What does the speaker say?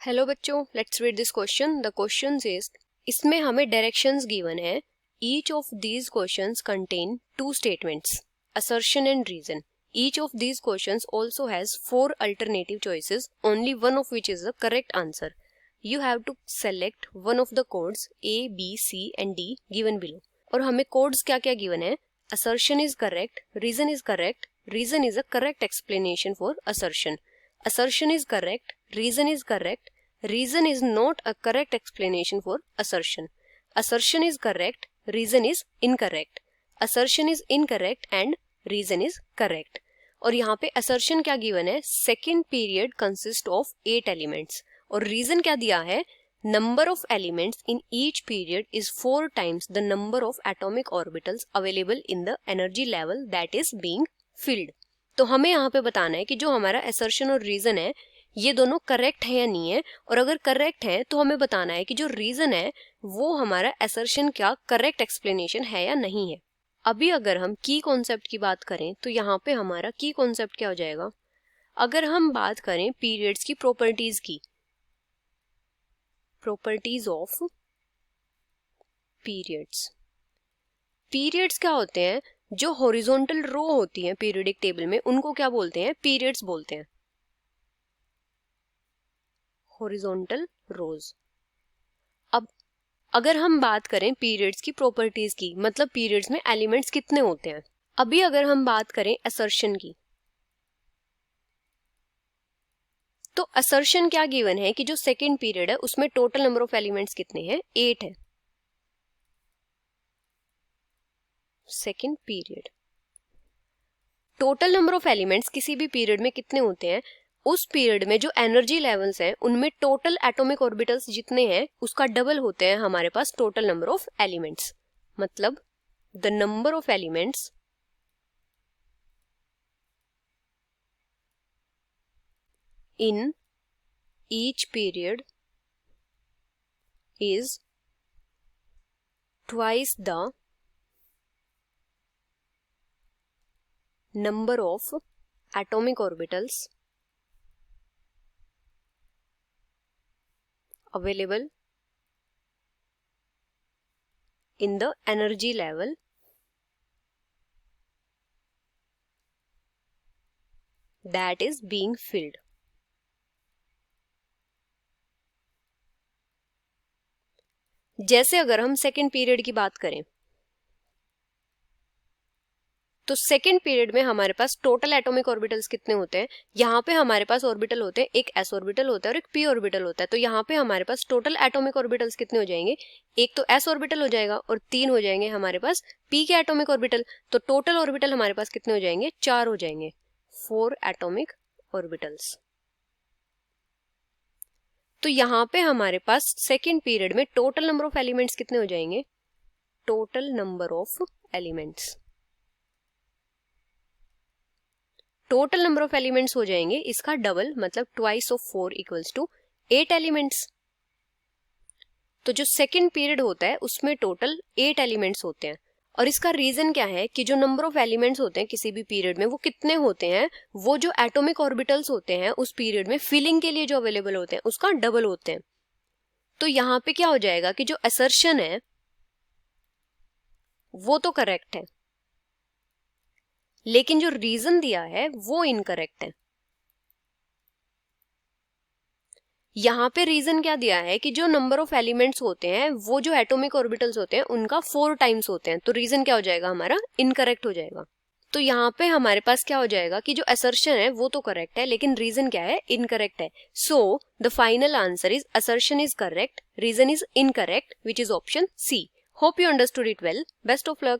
Hello बच्चों, let's read this question. The question is, इसमें हमें डायरेक्शंस गिवन है। Each of these questions contain two statements, assertion and reason. Each of these questions also has four alternative choices, only one of which is the correct answer. You have to select one of the codes A, B, C and D given below. और हमें codes क्या क्या given है? Assertion is correct, reason is correct, reason is a correct explanation for assertion. Assertion is correct, reason is correct, reason is not a correct explanation for assertion. Assertion is correct, reason is incorrect. Assertion is incorrect and reason is correct. और यहाँ पे assertion क्या given है? Second period consist of 8 elements. और reason क्या दिया है? Number of elements in each period is 4 times the number of atomic orbitals available in the energy level that is being filled. तो हमें यहाँ पे बताना है कि जो हमारा assertion और reason है ये दोनों करेक्ट है या नहीं है, और अगर करेक्ट है तो हमें बताना है कि जो रीजन है वो हमारा assertion क्या करेक्ट एक्सप्लेनेशन है या नहीं है। अभी अगर हम की कॉन्सेप्ट की बात करें तो यहाँ पे हमारा की कॉन्सेप्ट क्या हो जाएगा? अगर हम बात करें पीरियड्स की प्रॉपर्टीज की, प्रॉपर्टीज ऑफ पीरियड्स। पीरियड्स क्या होते हैं? जो हॉरिजॉन्टल रो होती है पीरियडिक टेबल में उनको क्या बोलते हैं? पीरियड्स बोलते हैं, हॉरिजॉन्टल रोज। अब अगर हम बात करें पीरियड्स की प्रॉपर्टीज की, मतलब पीरियड्स में एलिमेंट्स कितने होते हैं। अभी अगर हम बात करें असर्शन की, तो असर्शन क्या गिवन है कि जो सेकेंड पीरियड है उसमें टोटल नंबर ऑफ एलिमेंट्स कितने हैं? 8 है। Second period total number of elements किसी भी पीरियड में कितने होते हैं? उस पीरियड में जो एनर्जी लेवल्स हैं उनमें टोटल एटॉमिक ऑर्बिटल्स जितने हैं उसका डबल होते हैं हमारे पास टोटल नंबर ऑफ एलिमेंट्स। मतलब the number of elements in each period is twice the number of atomic orbitals available in the energy level that is being filled. जैसे अगर हम सेकेंड पीरियड की बात करें तो सेकेंड पीरियड में हमारे पास टोटल एटॉमिक ऑर्बिटल्स कितने होते हैं? यहाँ पे हमारे पास ऑर्बिटल होते हैं, एक एस ऑर्बिटल होता है और एक पी ऑर्बिटल होता है। तो यहाँ पे हमारे पास टोटल एटॉमिक ऑर्बिटल्स कितने हो जाएंगे? एक तो एस ऑर्बिटल हो जाएगा और 3 हो जाएंगे हमारे पास पी के एटॉमिक ऑर्बिटल। तो टोटल ऑर्बिटल हमारे पास कितने हो जाएंगे? 4 हो जाएंगे, 4 एटॉमिक ऑर्बिटल्स। तो यहाँ पे हमारे पास सेकेंड पीरियड में टोटल नंबर ऑफ एलिमेंट्स कितने हो जाएंगे? Total number of elements, total number of elements हो जाएंगे इसका डबल, मतलब twice of 4 equals to 8 elements. तो जो सेकेंड पीरियड होता है उसमें टोटल 8 एलिमेंट्स होते हैं। और इसका रीजन क्या है कि जो नंबर ऑफ एलिमेंट्स होते हैं किसी भी पीरियड में वो कितने होते हैं? वो जो एटॉमिक ऑर्बिटल्स होते हैं उस पीरियड में फिलिंग के लिए जो अवेलेबल होते हैं उसका डबल होते हैं। तो यहाँ पे क्या हो जाएगा कि जो असर्शन है वो तो करेक्ट है, लेकिन जो रीजन दिया है वो इनकरेक्ट है। यहाँ पे रीजन क्या दिया है कि जो नंबर ऑफ एलिमेंट्स होते हैं वो जो एटॉमिक ऑर्बिटल्स होते हैं उनका 4 टाइम्स होते हैं। तो रीजन क्या हो जाएगा? हमारा इनकरेक्ट हो जाएगा। तो यहाँ पे हमारे पास क्या हो जाएगा कि जो असर्शन है वो तो करेक्ट है लेकिन रीजन क्या है? इनकरेक्ट है। So the final answer is assertion is correct, reason is incorrect, which is option C. Hope you understood it well. Best of luck.